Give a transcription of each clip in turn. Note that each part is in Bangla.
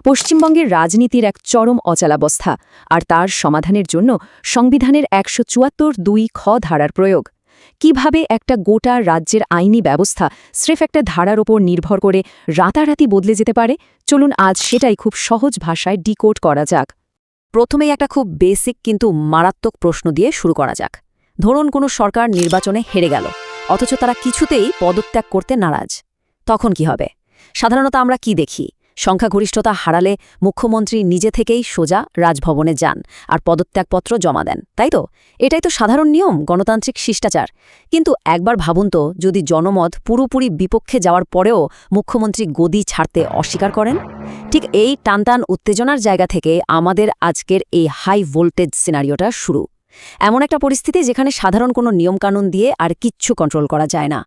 পশ্চিমবঙ্গের রাজনীতির এক চরম অচলাবস্থা আর তার সমাধানের জন্য সংবিধানের ১৭৪(২) খ ধারার প্রয়োগ। কিভাবে একটা গোটা রাজ্যের আইনি ব্যবস্থা স্রেফ একটা ধারার ওপর নির্ভর করে রাতারাতি বদলে যেতে পারে, চলুন আজ সেটাই খুব সহজ ভাষায় ডিকোড করা যাক। প্রথমেই একটা খুব বেসিক কিন্তু মারাত্মক প্রশ্ন দিয়ে শুরু করা যাক। ধরুন কোনো সরকার নির্বাচনে হেরে গেল, অথচ তারা কিছুতেই পদত্যাগ করতে নারাজ। তখন কি হবে? সাধারণত আমরা কি দেখি? সংখ্যাগরিষ্ঠতা হারালে মুখ্যমন্ত্রী নিজে থেকেই সোজা রাজভবনে যান আর পদত্যাগপত্র জমা দেন, তাই তো? এটাই তো সাধারণ নিয়ম, গণতান্ত্রিক শিষ্টাচার। কিন্তু একবার ভাবুন তো, যদি জনমত পুরোপুরি বিপক্ষে যাওয়ার পরেও মুখ্যমন্ত্রী গদি ছাড়তে অস্বীকার করেন। ঠিক এই টানটান উত্তেজনার জায়গা থেকে আমাদের আজকের এই হাই ভোল্টেজ সিনারিওটা শুরু। এমন একটা পরিস্থিতি যেখানে সাধারণ কোনো নিয়মকানুন দিয়ে আর কিচ্ছু কন্ট্রোল করা যায় না।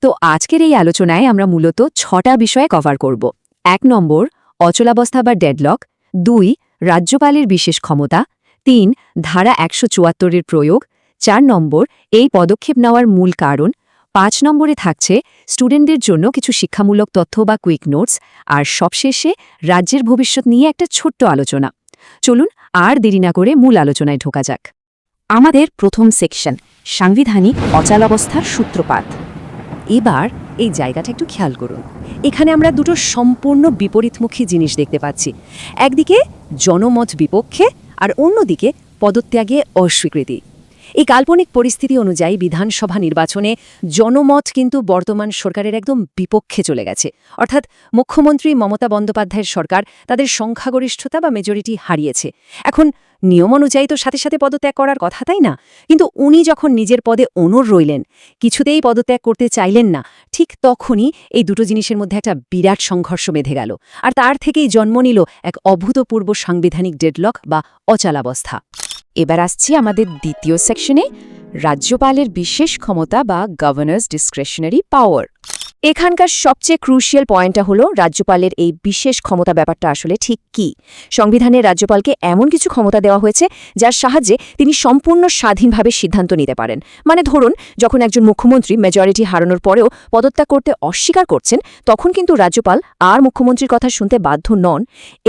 তো আজকের এই আলোচনায় আমরা মূলত ৬টা বিষয়ে কভার করব। ১ নম্বর, অচলাবস্থা বা ডেডলক। ২, রাজ্যপালের বিশেষ ক্ষমতা। ৩, ধারা ১৭৪-এর প্রয়োগ। ৪ নম্বর, এই পদক্ষেপ নেওয়ার মূল কারণ। ৫ নম্বরে থাকছে স্টুডেন্টদের জন্য কিছু শিক্ষামূলক তথ্য বা কুইক নোটস। আর সবশেষে রাজ্যের ভবিষ্যৎ নিয়ে একটা ছোট্ট আলোচনা। চলুন আর দেরি না করে মূল আলোচনায় ঢোকা যাক। আমাদের প্রথম সেকশন, সাংবিধানিক অচলাবস্থার সূত্রপাত। এবার এই জায়গাটা একটু খেয়াল করুন। এখানে আমরা দুটো সম্পূর্ণ বিপরীতমুখী জিনিস দেখতে পাচ্ছি। একদিকে জনমত বিপক্ষে আর অন্যদিকে পদত্যাগে অস্বীকৃতি। এই কাল্পনিক পরিস্থিতি অনুযায়ী বিধানসভা নির্বাচনে জনমত কিন্তু বর্তমান সরকারের একদম বিপক্ষে চলে গেছে। অর্থাৎ মুখ্যমন্ত্রী মমতা বন্দ্যোপাধ্যায়ের সরকার তাদের সংখ্যাগরিষ্ঠতা বা মেজরিটি হারিয়েছে। এখন নিয়ম অনুযায়ী তো সাথে সাথে পদত্যাগ করার কথা, তাই না? কিন্তু উনি যখন নিজের পদে অনড় রইলেন, কিছুতেই পদত্যাগ করতে চাইলেন না, ঠিক তখনই এই দুটো জিনিসের মধ্যে একটা বিরাট সংঘর্ষ বেঁধে গেল। আর তার থেকেই জন্ম নিল এক অভূতপূর্ব সাংবিধানিক ডেডলক বা অচলাবস্থা। এবার আসছি আমাদের দ্বিতীয় সেকশনে, রাজ্যপালের বিশেষ ক্ষমতা বা গভর্নর্স ডিসক্রেশনারি পাওয়ার। এখানকার সবচেয়ে ক্রুশিয়াল পয়েন্টটা হলো রাজ্যপালের এই বিশেষ ক্ষমতা ব্যাপারটা আসলে ঠিক কী। সংবিধানে রাজ্যপালকে এমন কিছু ক্ষমতা দেওয়া হয়েছে যার সাহায্যে তিনি সম্পূর্ণ স্বাধীনভাবে সিদ্ধান্ত নিতে পারেন। মানে ধরুন, যখন একজন মুখ্যমন্ত্রী মেজরিটি হারানোর পরেও পদত্যাগ করতে অস্বীকার করছেন, তখন কিন্তু রাজ্যপাল আর মুখ্যমন্ত্রীর কথা শুনতে বাধ্য নন।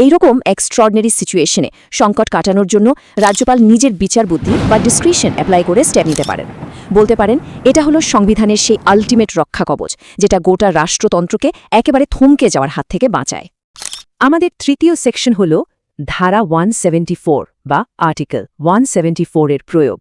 এইরকম এক্সট্রাঅর্ডিনারি সিচুয়েশনে সংকট কাটানোর জন্য রাজ্যপাল নিজের বিচার বুদ্ধি বা ডিসক্রিশন অ্যাপ্লাই করে স্টেপ নিতে পারেন। বলতে পারেন এটা হলো সংবিধানের সেই আলটিমেট রক্ষা কবচ, যেটা গোটা রাষ্ট্রতন্ত্রকে একেবারে থমকে যাওয়ার হাত থেকে বাঁচায়। আমাদের তৃতীয় সেকশন হল ধারা 174 বা আর্টিকেল 174-এর প্রয়োগ।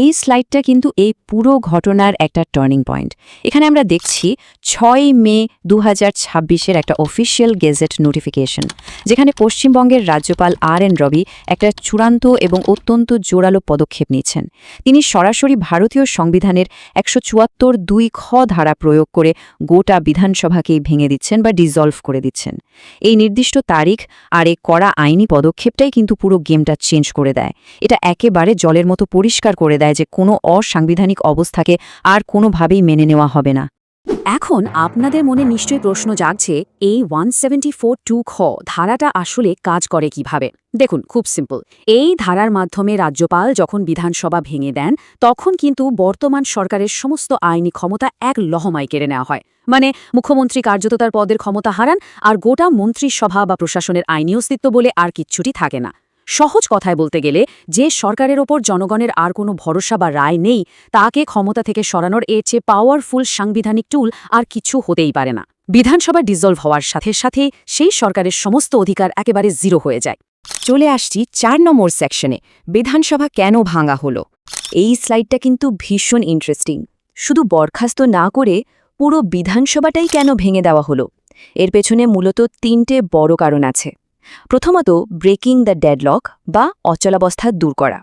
এই স্লাইডটা কিন্তু এই পুরো ঘটনার একটা টার্নিং পয়েন্ট। এখানে আমরা দেখছি ৬ মে ২০২৬-এর একটা অফিসিয়াল গেজেট নোটিফিকেশন, যেখানে পশ্চিমবঙ্গের রাজ্যপাল আর.এন. রবি একটা চূড়ান্ত এবং অত্যন্ত জোরালো পদক্ষেপ নিচ্ছেন। তিনি সরাসরি ভারতীয় সংবিধানের ১৭৪(২) খ ধারা প্রয়োগ করে গোটা বিধানসভাকেই ভেঙে দিচ্ছেন বা ডিসলভ করে দিচ্ছেন। এই নির্দিষ্ট তারিখ আর এই কড়া আইনি পদক্ষেপটাই কিন্তু পুরো গেমটা চেঞ্জ করে দেয়। এটা একেবারে জলের মতো পরিষ্কার করে দেয় যে কোনো অসাংবিধানিক অবস্থাকে আর কোনোভাবেই মেনে নেওয়া হবে না। এখন আপনাদের মনে নিশ্চয়ই প্রশ্ন জাগছে, এই 174(2) খ ধারাটা আসলে কাজ করে কিভাবে? দেখুন, খুব সিম্পল। এই ধারার মাধ্যমে রাজ্যপাল যখন বিধানসভা ভেঙে দেন, তখন কিন্তু বর্তমান সরকারের সমস্ত আইনি ক্ষমতা এক লহমায় কেড়ে নেওয়া হয়। মানে মুখ্যমন্ত্রী কার্যত তার পদের ক্ষমতা হারান, আর গোটা মন্ত্রিসভা বা প্রশাসনের আইনি অস্তিত্ব বলে আর কিচ্ছুটি থাকে না। সহজ কথায় বলতে গেলে, যে সরকারের ওপর জনগণের আর কোনো ভরসা বা রায় নেই, তাকে ক্ষমতা থেকে সরানোর এর চেয়ে পাওয়ারফুল সাংবিধানিক টুল আর কিছু হতেই পারে না। বিধানসভা ডিসলভ হওয়ার সাথে সাথে সেই সরকারের সমস্ত অধিকার একেবারে জিরো হয়ে যায়। চলে আসছি ৪ নম্বর সেকশনে, বিধানসভা কেন ভাঙা হলো। এই স্লাইডটা কিন্তু ভীষণ ইন্টারেস্টিং। শুধু বরখাস্ত না করে পুরো বিধানসভাটাই কেন ভেঙে দেওয়া হলো? এর পেছনে মূলত ৩টে বড় কারণ আছে। প্রথমত, ব্রেকিং দ্য ডেডলক বা অচলাবস্থা দূর করা।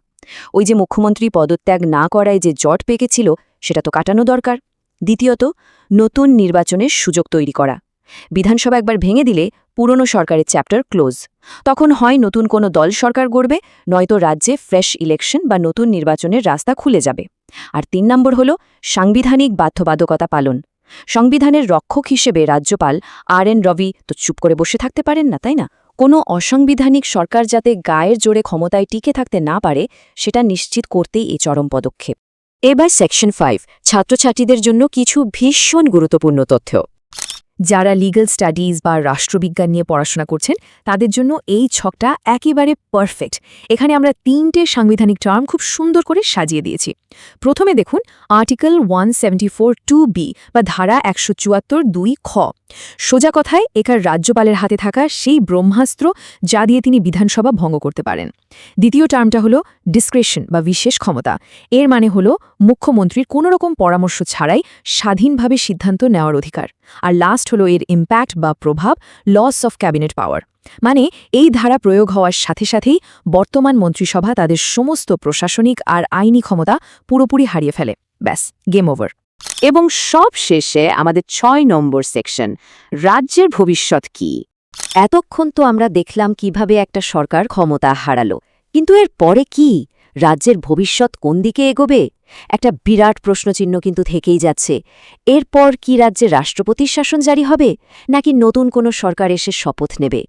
ওই যে মুখ্যমন্ত্রী পদত্যাগ না করায় যে জট পেকেছিল, সেটা তো কাটানো দরকার। দ্বিতীয়ত, নতুন নির্বাচনের সুযোগ তৈরি করা। বিধানসভা একবার ভেঙে দিলে পুরনো সরকারের চ্যাপ্টার ক্লোজ। তখন হয় নতুন কোনো দল সরকার গড়বে, নয়তো রাজ্যে ফ্রেশ ইলেকশন বা নতুন নির্বাচনের রাস্তা খুলে যাবে। আর ৩ নম্বর হল সাংবিধানিক বাধ্যবাধকতা পালন। সংবিধানের রক্ষক হিসেবে রাজ্যপাল আর.এন. রবি তো চুপ করে বসে থাকতে পারেন না, তাই না? কোনো অসাংবিধানিক সরকার যাতে গায়ের জোরে ক্ষমতায় টিকে থাকতে না পারে, সেটা নিশ্চিত করতেই এই চরম পদক্ষেপ। এবার সেকশন 5, ছাত্রছাত্রীদের জন্য কিছু ভীষণ গুরুত্বপূর্ণ তথ্য। যারা লিগ্যাল স্টাডিজ বা রাষ্ট্রবিজ্ঞান নিয়ে পড়াশোনা করছেন তাদের জন্য এই ছকটা একেবারে পারফেক্ট। এখানে আমরা 3টে সাংবিধানিক টার্ম খুব সুন্দর করে সাজিয়ে দিয়েছি। প্রথমে দেখুন আর্টিকেল 174(2)(b) বা ধারা 174(2) খ। সোজা কথায় একার রাজ্যপালের হাতে থাকা সেই ব্রহ্মাস্ত্র যা দিয়ে তিনি বিধানসভা ভঙ্গ করতে পারেন। দ্বিতীয় টার্মটা হলো ডিসক্রেশন বা বিশেষ ক্ষমতা। এর মানে হলো মুখ্যমন্ত্রীর কোনোরকম পরামর্শ ছাড়াই স্বাধীনভাবে সিদ্ধান্ত নেওয়ার অধিকার। আর লাস্ট হলো এর ইম্প্যাক্ট বা প্রভাব, লস অফ ক্যাবিনেট পাওয়ার। মানে এই ধারা প্রয়োগ হওয়ার সাথে সাথেই বর্তমান মন্ত্রিসভা তাদের সমস্ত প্রশাসনিক আর আইনি ক্ষমতা পুরোপুরি হারিয়ে ফেলে। ব্যাস, গেম ওভার। এবং সব শেষে আমাদের ৬ নম্বর সেকশন, রাজ্যের ভবিষ্যৎ কি। এতক্ষণ তো আমরা দেখলাম কিভাবে একটা সরকার ক্ষমতা হারালো, কিন্তু এর পরে কি? রাজ্যের ভবিষ্যৎ কোন দিকে এগোবে? একটা বিরাট প্রশ্নচিহ্ন কিন্তু থেকেই যাচ্ছে। এরপর কি রাজ্যে রাষ্ট্রপতির শাসন জারি হবে, নাকি নতুন কোনো সরকার এসে শপথ নেবে?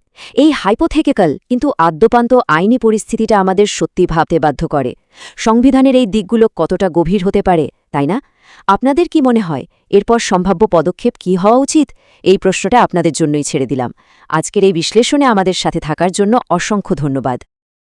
এই হাইপোথেটিক্যাল কিন্তু আদ্যোপান্ত আইনি পরিস্থিতিটা আমাদের সত্যি ভাবতে বাধ্য করে। সংবিধানের এই দিকগুলো কতটা গভীর হতে পারে, তাই না? আপনাদের কি মনে হয় এরপর সম্ভাব্য পদক্ষেপ কি হওয়া উচিত? এই প্রশ্নটা আপনাদের জন্যই ছেড়ে দিলাম। আজকের এই বিশ্লেষণে আমাদের সাথে থাকার জন্য অসংখ্য ধন্যবাদ।